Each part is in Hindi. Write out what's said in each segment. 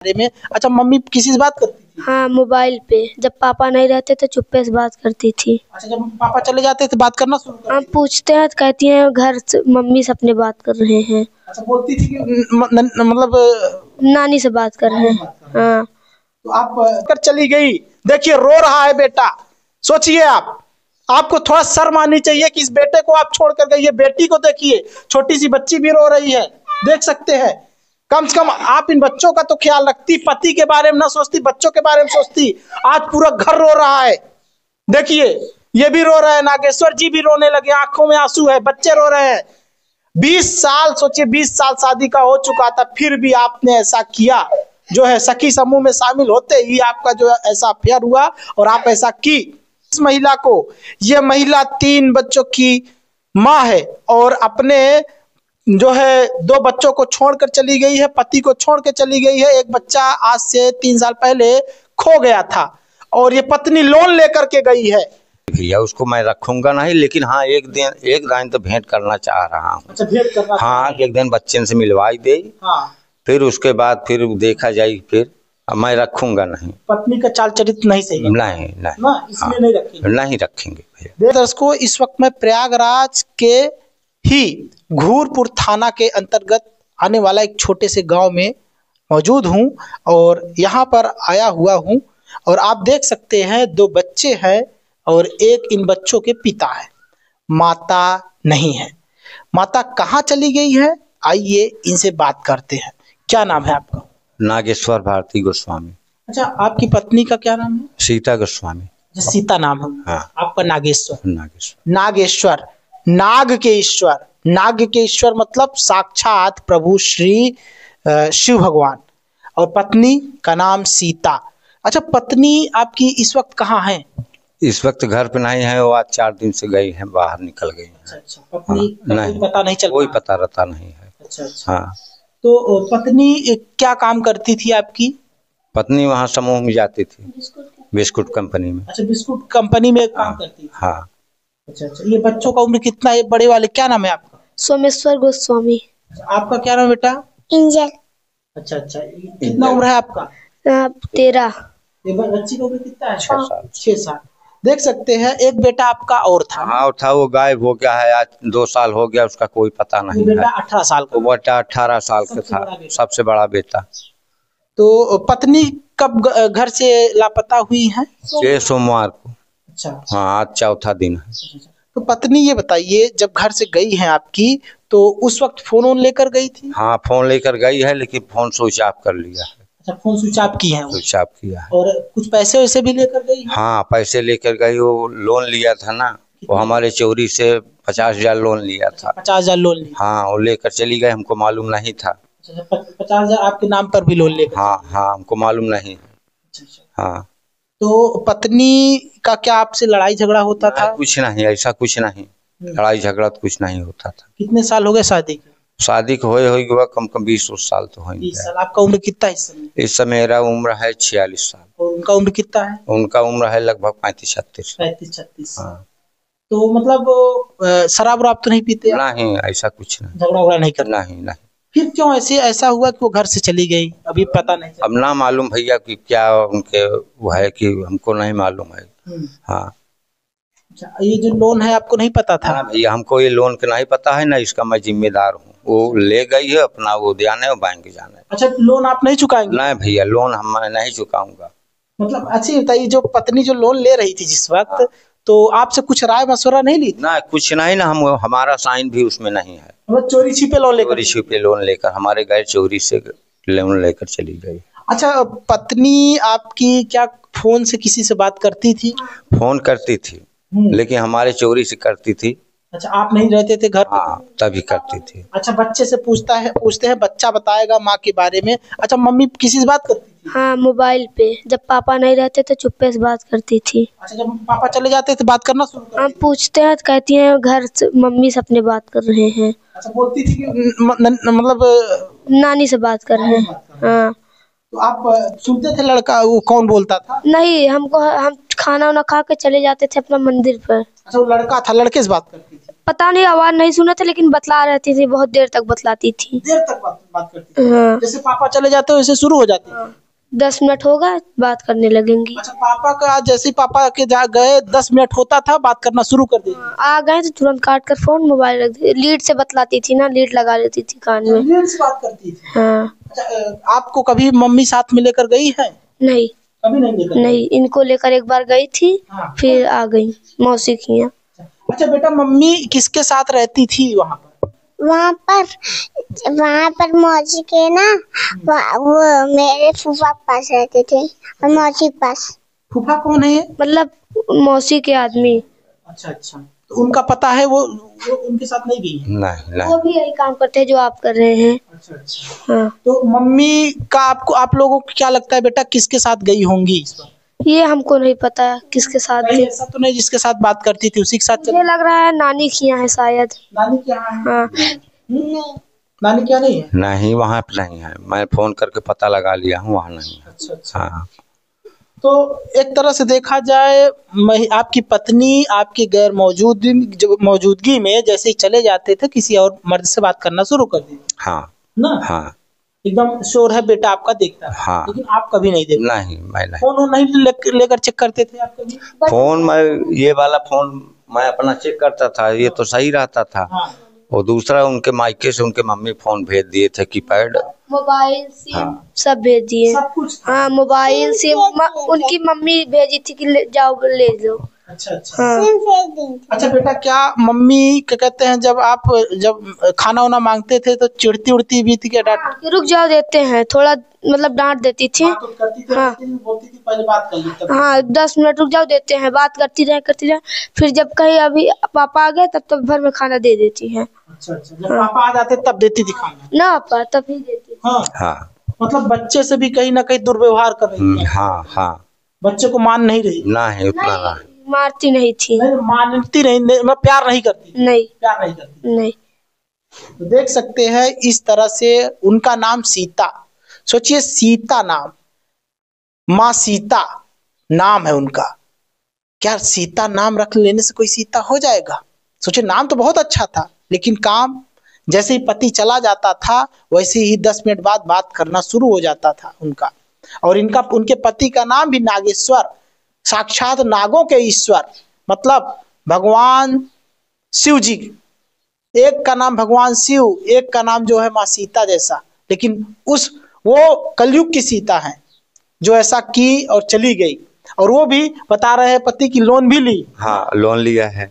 बारे में। अच्छा, मम्मी किसी से बात करती थी? हाँ, मोबाइल पे। जब पापा नहीं रहते तो चुप्पे से बात करती थी। अच्छा, जब पापा चले जाते थे बात करना शुरू कर? हम पूछते हैं तो कहती हैं घर से मम्मी से अपने बात कर रहे हैं। अच्छा, बोलती थी कि मतलब नानी से बात कर रहे हैं। हाँ। तो आप कर चली गई। देखिए रो रहा है बेटा। सोचिए आपको थोड़ा शर्म आनी चाहिए कि इस बेटे को आप छोड़ कर गई है। बेटी को देखिए, छोटी सी बच्ची भी रो रही है, देख सकते हैं। कम से कम आप इन बच्चों का तो ख्याल रखती, पति के बारे में ना सोचती, बच्चों के बारे में सोचती। आज पूरा घर रो रहा है। देखिए ये भी रो रहे हैं, नागेश्वर जी भी रोने लगे, आंखों में आंसू है, बच्चे रो रहे हैं। 20 साल, सोचिए 20 साल शादी का हो चुका था, फिर भी आपने ऐसा किया। जो है सखी समूह में शामिल होते ही आपका जो ऐसा अफेयर हुआ और आप ऐसा की। इस महिला को, ये महिला 3 बच्चों की माँ है और अपने जो है 2 बच्चों को छोड़कर चली गई है, पति को छोड़ के चली गई है। एक बच्चा आज से 3 साल पहले खो गया था और ये पत्नी लोन लेकर के गई है। भैया उसको मैं रखूंगा नहीं, लेकिन हाँ एक दिन तो भेंट करना चाह रहा हूँ। अच्छा, भेंट करना? हाँ, एक दिन बच्चे से मिलवाई दे। हाँ। फिर उसके बाद फिर देखा जाए। फिर मैं रखूंगा नहीं। पत्नी का चाल चरित्र नहीं सही है? नहीं ना, इसलिए हाँ, नहीं रखेंगे? नहीं रखेंगे भैया। दर्शकों, इस वक्त मैं प्रयागराज के ही घूरपुर थाना के अंतर्गत आने वाला एक छोटे से गांव में मौजूद हूं और यहां पर आया हुआ हूं और आप देख सकते हैं 2 बच्चे हैं और एक इन बच्चों के पिता है। माता नहीं है। माता कहाँ चली गई है, आइए इनसे बात करते हैं। क्या नाम है आपका? नागेश्वर भारती गोस्वामी। अच्छा, आपकी पत्नी का क्या नाम है? सीता गोस्वामी। सीता नाम है। हाँ। आपका नागेश्वर? नागेश्वर। नागेश्वर, नाग के ईश्वर। नाग के ईश्वर मतलब साक्षात प्रभु श्री शिव भगवान। और पत्नी का नाम सीता। अच्छा, पत्नी आपकी इस वक्त कहाँ है? इस वक्त घर पे नहीं है, वो आज 4 दिन से गई है, बाहर निकल गई है। अच्छा, पत्नी का नहीं, पता नहीं चल? कोई पता रहता नहीं है। अच्छा। हाँ। तो पत्नी क्या काम करती थी आपकी? पत्नी वहाँ समूह में जाती थी, बिस्कुट कंपनी में। अच्छा, बिस्कुट कंपनी में काम करती थी। हाँ। अच्छा। ये बच्चों का उम्र कितना है? बड़े वाले क्या नाम है आपका? सोमेश्वर गोस्वामी। आपका क्या नाम बेटा? इंजल। अच्छा, कितना उम्र है आपका? 13। बच्ची का उम्र कितना है? 6 साल। 6 साल। देख सकते हैं, एक बेटा आपका और था। हाँ, और था, वो गायब हो गया है। आज 2 साल हो गया, उसका कोई पता नहीं है। बेटा 18 साल का? वो बेटा 18 साल का था, सबसे बड़ा बेटा। तो पत्नी कब घर से लापता हुई है? सोमवार को। अच्छा। हाँ, आज 4था दिन है। तो पत्नी ये बताइए, जब घर से गई है आपकी तो उस वक्त फोन लेकर गई थी? हाँ, फोन लेकर गई है, लेकिन फोन स्विच ऑफ कर लिया है। अच्छा, फोन स्विच ऑफ की है? स्विच ऑफ किया है। और कुछ पैसे वैसे भी लेकर गई है? हाँ, पैसे लेकर गई। वो लोन लिया था ना, वो हमारे चोरी से 50,000 लोन लिया था। 50,000 लोन लिया? हाँ, वो लेकर चली गई, हमको मालूम नहीं था। 50,000 आपके नाम पर भी लोन लेकर? हाँ, हमको मालूम नहीं है। हाँ। तो पत्नी का क्या आपसे लड़ाई झगड़ा होता था? कुछ नहीं, ऐसा कुछ नहीं। लड़ाई झगड़ा तो कुछ नहीं होता था। कितने साल हो गए शादी के? शादी को हुआ कम 20 साल तो हो। 20 साल। आपका उम्र कितना है इस समय? इस समय मेरा उम्र है 46 साल। और उनका उम्र कितना है? उनका उम्र है लगभग 35-36। 35-36। हाँ। तो मतलब शराब वराब तो नहीं पीते? नहीं, ऐसा कुछ नहीं। झगड़ा वगड़ा नहीं करना? नहीं। फिर क्यों ऐसा हुआ कि वो घर से चली गई? अभी पता नहीं। अब ना मालूम भैया कि क्या उनके वो है कि हमको नहीं मालूम है। हाँ। अच्छा, ये जो लोन है आपको नहीं पता था? भैया हमको ये लोन का नहीं पता है ना, इसका मैं जिम्मेदार हूँ। वो ले गई है अपना, वो ध्यान है, वो बैंक जाना है। अच्छा, लोन आप नहीं चुकाएंगे? नहीं भैया, लोन हम नहीं चुकाऊंगा। मतलब अच्छी बताइए, जो पत्नी जो लोन ले रही थी जिस वक्त, तो आपसे कुछ राय मशवरा नहीं ली? ना, कुछ नहीं ना, हमारा साइन भी उसमें नहीं है। मतलब चोरी छिपे लोन लेकर हमारे गैर चोरी से लोन लेकर चली गई। अच्छा, पत्नी आपकी क्या फोन से किसी से बात करती थी? फोन करती थी, लेकिन हमारे चोरी से करती थी। अच्छा, आप नहीं रहते थे घर पे? हाँ, तभी करती थी। अच्छा, बच्चे से पूछते हैं, बच्चा बताएगा माँ के बारे में। अच्छा, मम्मी किसी से बात करती थी? हाँ, मोबाइल पे। जब पापा नहीं रहते तो चुप्पे से बात करती थी। अच्छा, जब पापा चले जाते थे बात करना शुरू कर? हम पूछते हैं तो कहती हैं घर से मम्मी से अपने बात कर रहे हैं। अच्छा, बोलती थी कि मतलब नानी से बात कर रहे हैं। हाँ। तो आप सुनते थे लड़का वो कौन बोलता था? नहीं, हम खाना वाना खा के चले जाते थे अपना मंदिर पर। अच्छा, वो लड़का था, लड़के से बात करती थी? पता नहीं, आवाज नहीं सुने थे, लेकिन बतला रहती थी, बहुत देर तक बतलाती थी। देर तक बात करती थी? हाँ। जैसे पापा चले जाते हो वैसे शुरू हो जाती है? 10 मिनट होगा बात करने लगेंगी। अच्छा, पापा का जैसे पापा के जा गए 10 मिनट होता था बात करना शुरू कर दी? आ गए तो तुरंत काट कर फोन मोबाइल रख दी। लीड से बतलाती थी ना, लीड लगा लेती थी कान में। लीड से बात करती थी? हाँ। अच्छा, आपको कभी मम्मी साथ में लेकर गई है? नहीं, कभी नहीं लेकर? नहीं, इनको लेकर एक बार गई थी। हाँ। फिर आ गई मौसी की यहाँ। अच्छा बेटा, मम्मी किसके साथ रहती थी वहाँ पर? वहाँ पर मौसी के ना, वो मेरे फूफा के पास रहते थे और मौसी के पास। फूफा कौन है? मतलब मौसी के आदमी। अच्छा अच्छा, तो उनका पता है? वो उनके साथ नहीं गई है? नहीं वो भी यही काम करते हैं जो आप कर रहे हैं। अच्छा अच्छा। हाँ। तो मम्मी का आप लोगों को क्या लगता है बेटा, किसके साथ गई होंगी इस बार? ये हमको नहीं पता है किसके साथ कहीं थी। ऐसा तो नहीं जिसके साथ बात करती थी उसी के साथ मुझे लग रहा है नानी के यहाँ है शायद। नानी के यहाँ है? हाँ। नानी के यहाँ नहीं है? नहीं, वहाँ पे नहीं है। मैं फोन करके पता लगा लिया हूँ, वहाँ नहीं है। अच्छा अच्छा। हाँ। तो एक तरह से देखा जाए, आपकी पत्नी आपकी गैर मौजूदगी में जैसे ही चले जाते थे किसी और मर्द से बात करना शुरू कर दी? हाँ ना? हाँ। एकदम श्योर है बेटा आपका देखता है? हाँ। लेकिन आप कभी नहीं देखते? नहीं, मैं नहीं। फोन नहीं लेकर चेक करते थे आप कभी? फोन मैं ये वाला फोन मैं अपना चेक करता था, ये तो सही रहता था। हाँ। और दूसरा उनके मायके से उनके मम्मी फोन भेज दिए थे, कीपैड, मोबाइल सिम हाँ। सब भेज दिए। सब कुछ? हाँ, मोबाइल सिम उनकी मम्मी भेजी थी कि जाओ ले लो। अच्छा अच्छा। हाँ। अच्छा बेटा, क्या मम्मी क्या कहते हैं, जब खाना वाना मांगते थे तो चिढ़ती उड़ती भी थी क्या? डांट कि रुक जाओ देते हैं, थोड़ा मतलब डांट देती थी। करती थी? हाँ। बोलती थी पहले बात कर ली तब? हाँ, 10 मिनट रुक जाओ देते हैं, बात करती रहे। फिर जब कहीं अभी पापा आ गए तब भर में खाना दे देती है। अच्छा अच्छा, जब पापा आ जाते तब देती थी खाना? ना पापा तभी देती थी। हाँ हाँ। मतलब बच्चे से भी कहीं ना कहीं दुर्व्यवहार कर रही है? हाँ हाँ। बच्चे को मान नहीं रही? नहीं, उतना नहीं। मारती नहीं थी। नहीं, मानती नहीं, मतलब प्यार नहीं करती? नहीं, प्यार नहीं करती? नहीं। तो देख सकते हैं इस तरह से। उनका नाम सीता, सोचिए सीता नाम, माँ सीता नाम है उनका। क्या सीता नाम रख लेने से कोई सीता हो जाएगा? सोचिए, नाम तो बहुत अच्छा था लेकिन काम, जैसे ही पति चला जाता था वैसे ही 10 मिनट बाद बात करना शुरू हो जाता था उनका। और उनके पति का नाम भी नागेश्वर, साक्षात नागों के ईश्वर, मतलब भगवान शिव जी। एक का नाम भगवान शिव, एक का नाम जो है माँ सीता जैसा। लेकिन वो कलयुग की सीता है जो ऐसा की और चली गई। और वो भी बता रहे हैं पति की लोन भी ली। हाँ, लोन लिया है।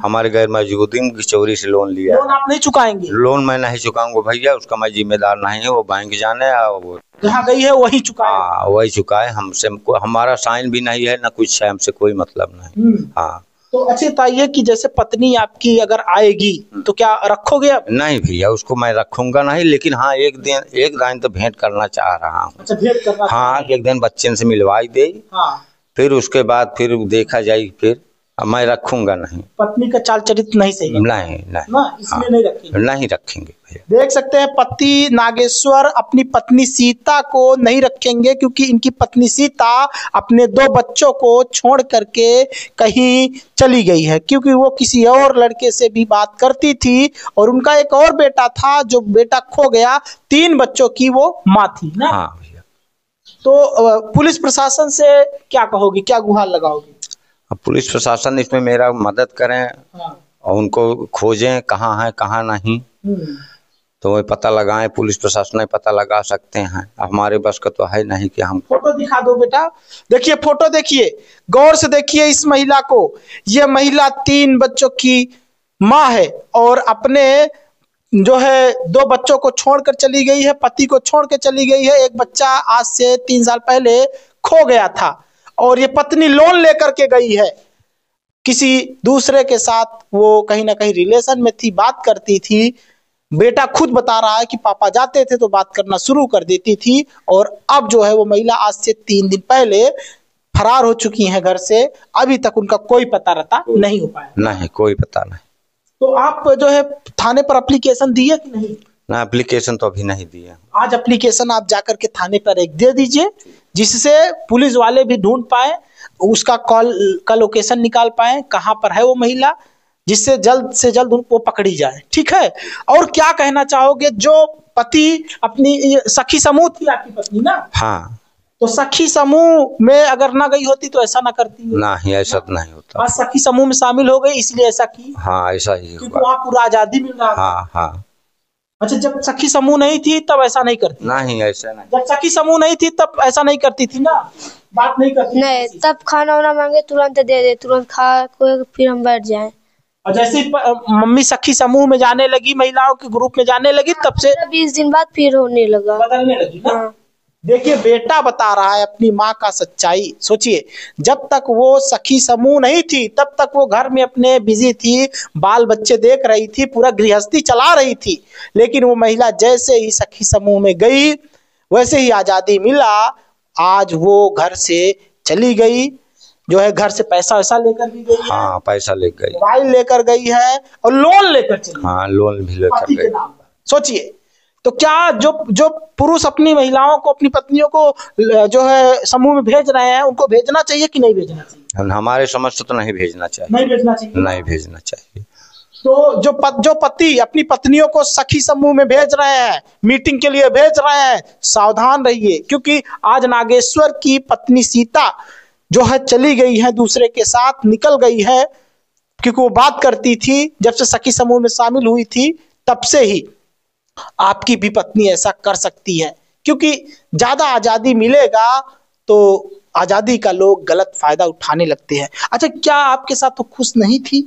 हमारे गैर मौजूदगी की चोरी से लोन लिया। लोन आप नहीं चुकाएंगे? लोन मैं नहीं चुकाऊंगा भैया, उसका मैं जिम्मेदार नहीं है। वो बैंक जाने, वो जहाँ गई है वही चुकाए? हाँ, वही चुकाए। हमसे हमारा साइन भी नहीं है ना कुछ है, हमसे कोई मतलब नहीं। हाँ। तो अच्छा बताइए कि जैसे पत्नी आपकी अगर आएगी तो क्या रखोगे आप? नहीं भैया, उसको मैं रखूंगा नहीं, लेकिन हाँ एक दिन तो भेंट करना चाह रहा हूँ। अच्छा, भेंट करना? हाँ, एक दिन बच्चे से मिलवाई दे। हाँ। फिर उसके बाद फिर देखा जाए। फिर मैं रखूंगा नहीं। पत्नी का चाल चरित्र नहीं सही है? नहीं नहीं ना, इसलिए नहीं रखेंगे? नहीं रखेंगे भैया। देख सकते हैं पति नागेश्वर अपनी पत्नी सीता को नहीं रखेंगे क्योंकि इनकी पत्नी सीता अपने 2 बच्चों को छोड़ करके कहीं चली गई है, क्योंकि वो किसी और लड़के से भी बात करती थी और उनका एक और बेटा था जो बेटा खो गया। 3 बच्चों की वो माँ थी ना? हाँ भैया। तो पुलिस प्रशासन से क्या कहोगी, क्या गुहार लगाओगी? अब पुलिस प्रशासन इसमें मेरा मदद करें। हाँ। और उनको खोजें कहाँ है कहाँ नहीं, तो वो पता लगाएं। पुलिस प्रशासन नहीं पता लगा सकते हैं, हमारे बस का तो है नहीं कि हम। फोटो दिखा दो बेटा। देखिए फोटो, देखिए गौर से देखिए इस महिला को। ये महिला 3 बच्चों की माँ है और अपने जो है 2 बच्चों को छोड़कर चली गई है, पति को छोड़ के चली गई है। एक बच्चा आज से 3 साल पहले खो गया था और ये पत्नी लोन लेकर के गई है किसी दूसरे के साथ। वो कहीं ना कहीं रिलेशन में थी, बात करती थी। बेटा खुद बता रहा है कि पापा जाते थे तो बात करना शुरू कर देती थी। और अब जो है वो महिला आज से 3 दिन पहले फरार हो चुकी हैं घर से। अभी तक उनका कोई पता रता नहीं हो पाया। नहीं, कोई पता नहीं। तो आप जो है थाने पर एप्लीकेशन दिए कि नहीं? ना, एप्लीकेशन तो अभी नहीं दिया। आज एप्लीकेशन आप जाकर के थाने पर एक दे दीजिए, जिससे पुलिस वाले भी ढूंढ पाए, उसका कॉल का लोकेशन निकाल पाए, कहाँ पर है वो महिला, जिससे जल्द से जल्द उनको पकड़ी जाए। ठीक है, और क्या कहना चाहोगे? जो पति अपनी सखी समूह थी आपकी पत्नी ना? हाँ। तो सखी समूह में अगर ना गई होती तो ऐसा ना करती? नहीं, ऐसा तो नहीं होता। आज सखी समूह में शामिल हो गई इसलिए ऐसा की? हाँ, ऐसा ही क्योंकि हुआ। वहाँ पूरा आजादी मिल रहा था। हाँ हाँ। अच्छा, जब सखी समूह नहीं थी तब ऐसा नहीं करती? नहीं, ऐसा नहीं। जब सखी समूह नहीं थी तब ऐसा नहीं करती थी ना, बात नहीं करती? नहीं, तब खाना वाना मांगे तुरंत दे दे, तुरंत खा को फिर हम बैठ जाएं। और जैसे ही मम्मी सखी समूह में जाने लगी, महिलाओं के ग्रुप में जाने लगी, तब से 20 दिन बाद फिर होने लगा, बदलने लगी ना? हाँ। देखिए बेटा बता रहा है अपनी माँ का सच्चाई। सोचिए, जब तक वो सखी समूह नहीं थी तब तक वो घर में अपने बिजी थी, बाल बच्चे देख रही थी, पूरा गृहस्थी चला रही थी। लेकिन वो महिला जैसे ही सखी समूह में गई वैसे ही आजादी मिला, आज वो घर से चली गई, जो है घर से पैसा वैसा लेकर भी गई है। हाँ, पैसा ले गई, मोबाइल लेकर गई है और लोन लेकर चली। हाँ, लोन भी लेकर पति के गई। नाम पर। सोचिए, तो क्या जो पुरुष अपनी महिलाओं को, अपनी पत्नियों को जो है समूह में भेज रहे हैं, उनको भेजना चाहिए कि नहीं भेजना चाहिए? हमारे समझ से तो नहीं भेजना चाहिए। नहीं भेजना चाहिए। नहीं भेजना चाहिए। तो जो पति अपनी पत्नियों को सखी समूह में भेज रहे हैं, मीटिंग के लिए भेज रहे हैं, सावधान रहिए, क्योंकि आज नागेश्वर की पत्नी सीता जो है चली गई है, दूसरे के साथ निकल गई है, क्योंकि वो बात करती थी जब से सखी समूह में शामिल हुई थी तब से ही। आपकी भी पत्नी ऐसा कर सकती है, क्योंकि ज्यादा आजादी मिलेगा तो आजादी का लोग गलत फायदा उठाने लगते हैं। अच्छा, क्या आपके साथ तो खुश नहीं थी?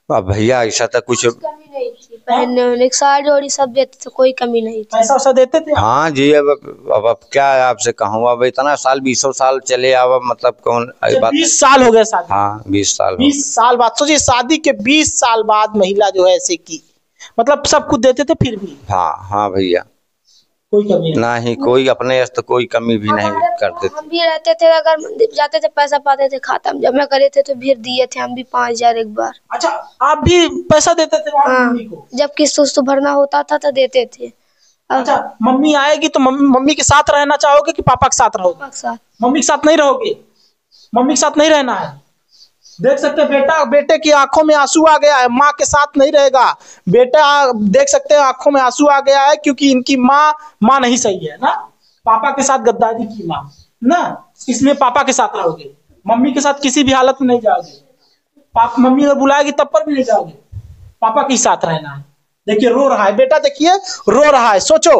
अब भैया ऐसा था कुछ कमी नहीं थी, पहनने ओढ़ने की साड़ी ओड़ी सब देते थे, कोई कमी नहीं थी। पैसा वैसा देते थे? हाँ जी। अब क्या आपसे कहूँ, अब इतना साल 20 साल चले, अब मतलब कौन बात। 20 साल हो गए शादी? हाँ, 20 साल। 20 साल बाद सोचिए, शादी के 20 साल बाद महिला जो है ऐसे की, मतलब सब कुछ देते थे फिर भी? हाँ हाँ भैया, कोई कमी नहीं, कोई अपने तो कोई कमी भी नहीं करते थे। हम भी रहते थे, अगर मंदिर जाते थे पैसा पाते थे, खाता में जमा करे थे तो फिर दिए थे हम भी 5000 एक बार। अच्छा, आप भी पैसा देते थे हाँ, मम्मी को? जब किस्त उस्त भरना होता था तो देते थे। अच्छा, मम्मी आएगी तो मम्मी के साथ रहना चाहोगे कि पापा के साथ रहोगे? साथ। मम्मी के साथ नहीं रहोगे? मम्मी के साथ नहीं रहना है? देख सकते हैं बेटे की आंखों में आंसू आ गया है, माँ के साथ नहीं रहेगा। बेटा देख सकते हैं आंखों में आंसू आ गया है, क्योंकि इनकी माँ नहीं सही है ना, पापा के साथ गद्दारी की माँ ना, इसलिए पापा के साथ रहोगे, मम्मी के साथ किसी भी हालत में नहीं जाओगे। मम्मी अगर बुलाएगी तब पर भी नहीं जाओगे, पापा के साथ रहना है। देखिए रो रहा है बेटा, देखिए रो रहा है। सोचो,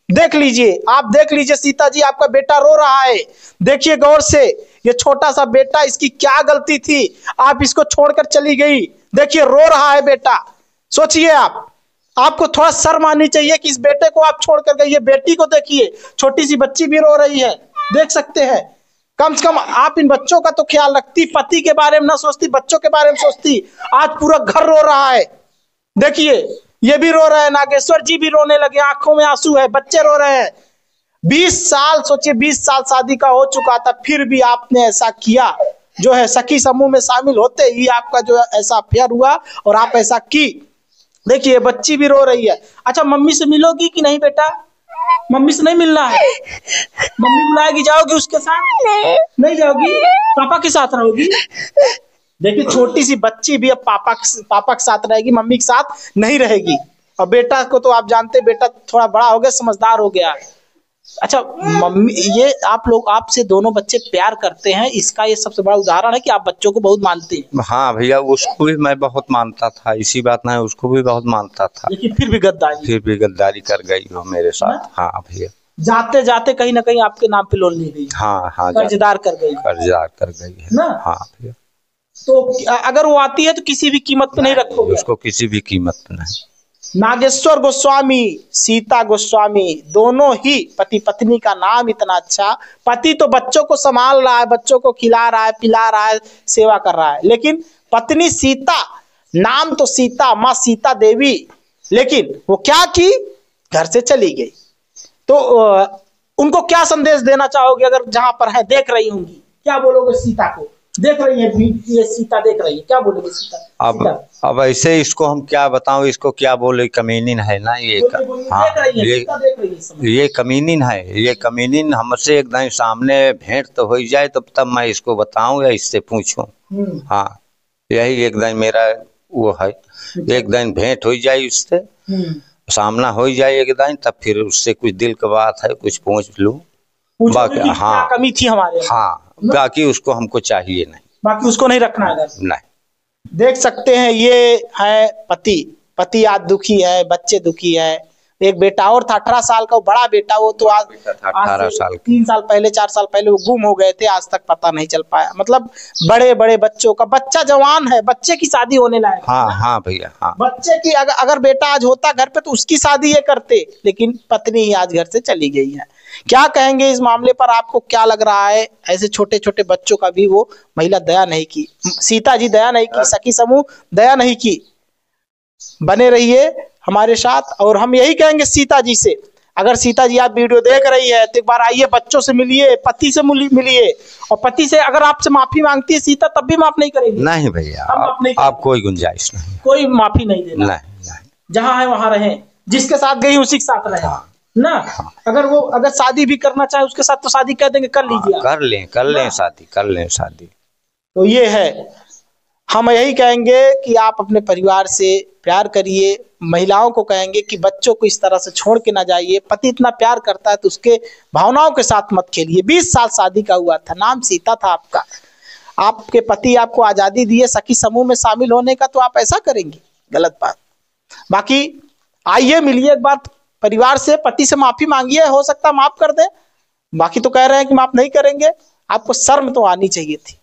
देख लीजिए, आप देख लीजिए सीता जी, आपका बेटा रो रहा है। देखिए गौर से, ये छोटा सा बेटा, इसकी क्या गलती थी? आप इसको छोड़कर चली गई। देखिए रो रहा है बेटा। सोचिए, आपको थोड़ा शर्म आनी चाहिए कि इस बेटे को आप छोड़कर गई। ये बेटी को देखिए, छोटी सी बच्ची भी रो रही है, देख सकते हैं। कम से कम आप इन बच्चों का तो ख्याल रखती, पति के बारे में ना सोचती, बच्चों के बारे में सोचती। आज पूरा घर रो रहा है। देखिए ये भी रो रहे हैं, नागेश्वर जी भी रोने लगे, आंखों में आंसू है, बच्चे रो रहे हैं। 20 साल, सोचिए 20 साल शादी का हो चुका था, फिर भी आपने ऐसा किया, जो है सखी समूह में शामिल होते ही आपका जो है ऐसा अफेयर हुआ और आप ऐसा की। देखिए बच्ची भी रो रही है। अच्छा, मम्मी से मिलोगी कि नहीं बेटा? मम्मी से नहीं मिलना है? मम्मी बुलाएगी, जाओगी उसके साथ? नहीं जाओगी, पापा के साथ रहोगी। देखिए छोटी सी बच्ची भी अब पापा के साथ रहेगी, मम्मी के साथ नहीं रहेगी। और बेटा को तो आप जानते, बेटा थोड़ा बड़ा हो गया, समझदार हो गया। अच्छा मम्मी, ये आप लोग, आपसे दोनों बच्चे प्यार करते हैं, इसका ये सबसे बड़ा उदाहरण है कि आप बच्चों को बहुत मानते हैं। हाँ भैया, उसको भी मैं बहुत मानता था, इसी बात नहीं, उसको भी बहुत मानता था, लेकिन फिर भी गद्दारी कर गई वो मेरे साथ। हाँ भैया, जाते जाते कहीं ना कहीं आपके नाम पे लोन ले गई। हाँ हाँ, कर्जदार कर गई है ना? हाँ भैया। तो अगर वो आती है तो किसी भी कीमत पे नहीं रखोगे उसको? किसी भी कीमत पे नहीं। नागेश्वर गोस्वामी, सीता गोस्वामी, दोनों ही पति पत्नी का नाम इतना अच्छा। पति तो बच्चों को संभाल रहा है, बच्चों को खिला रहा है, पिला रहा है, सेवा कर रहा है, लेकिन पत्नी सीता, नाम तो सीता, माँ सीता देवी, लेकिन वो क्या की, घर से चली गई। तो उनको क्या संदेश देना चाहोगे? अगर जहां पर है, देख रही होंगी, क्या बोलोगे सीता को? देख रही है, ये सीता देख रही है, क्या बोलोगे सीता? अब ऐसे इसको हम क्या बताऊं, इसको क्या बोले, कमीनीन है ना ये। हाँ, ये कमीनीन है, ये कमीनीन हमसे एकदम सामने भेंट तो हो जाए तब मैं इसको बताऊं या इससे पूछूं। हाँ, यही एकदम मेरा वो है। एक दिन भेंट हो जाए उससे, सामना हो जाए एक दिन, तब फिर उससे कुछ दिल की बात है कुछ पूछ लूं। बाकी हाँ कमी थी हमारे, हाँ बाकी उसको हमको चाहिए नहीं, बाकी उसको नहीं रखना है नहीं। देख सकते हैं ये है पति आज दुखी है, बच्चे दुखी है। एक बेटा और था 18 साल का, वो बड़ा बेटा, वो तो आज 18 साल 3 साल पहले 4 साल पहले वो गुम हो गए थे, आज तक पता नहीं चल पाया। मतलब बड़े बड़े बच्चों का, बच्चा जवान है, बच्चे की शादी होने लायक। हाँ हाँ भैया हाँ। बच्चे की अगर बेटा आज होता घर पे तो उसकी शादी ये करते, लेकिन पत्नी ही आज घर से चली गई है। क्या कहेंगे इस मामले पर, आपको क्या लग रहा है? ऐसे छोटे छोटे बच्चों का भी वो महिला दया नहीं की, सीता जी दया नहीं की, सखी समूह दया नहीं की। बने रहिए हमारे साथ। और हम यही कहेंगे सीता जी से, अगर सीता जी आप वीडियो देख रही है तो एक बार आइए, बच्चों से मिलिए, पति से मिलिए। और पति से अगर आपसे माफी मांगती है सीता तब भी माफ नहीं करेंगे? नहीं भैया, आप कोई गुंजाइश नहीं, कोई माफी नहीं देना। नहीं। जहाँ है वहां रहे, जिसके साथ गई उसी के साथ रहे ना। अगर शादी भी करना चाहे उसके साथ तो शादी कर देंगे, कर लीजिए, कर लें शादी। तो ये है, हम यही कहेंगे कि आप अपने परिवार से प्यार करिए। महिलाओं को कहेंगे कि बच्चों को इस तरह से छोड़ के ना जाइए। पति इतना प्यार करता है तो उसके भावनाओं के साथ मत खेलिए। 20 साल शादी का हुआ था, नाम सीता था आपका, आपके पति आपको आजादी दिए सखी समूह में शामिल होने का, तो आप ऐसा करेंगे? गलत बात। बाकी आइए, मिलिए एक बार परिवार से, पति से माफी मांगिए, हो सकता माफ कर दे। बाकी तो कह रहे हैं कि माफ नहीं करेंगे। आपको शर्म तो आनी चाहिए थी।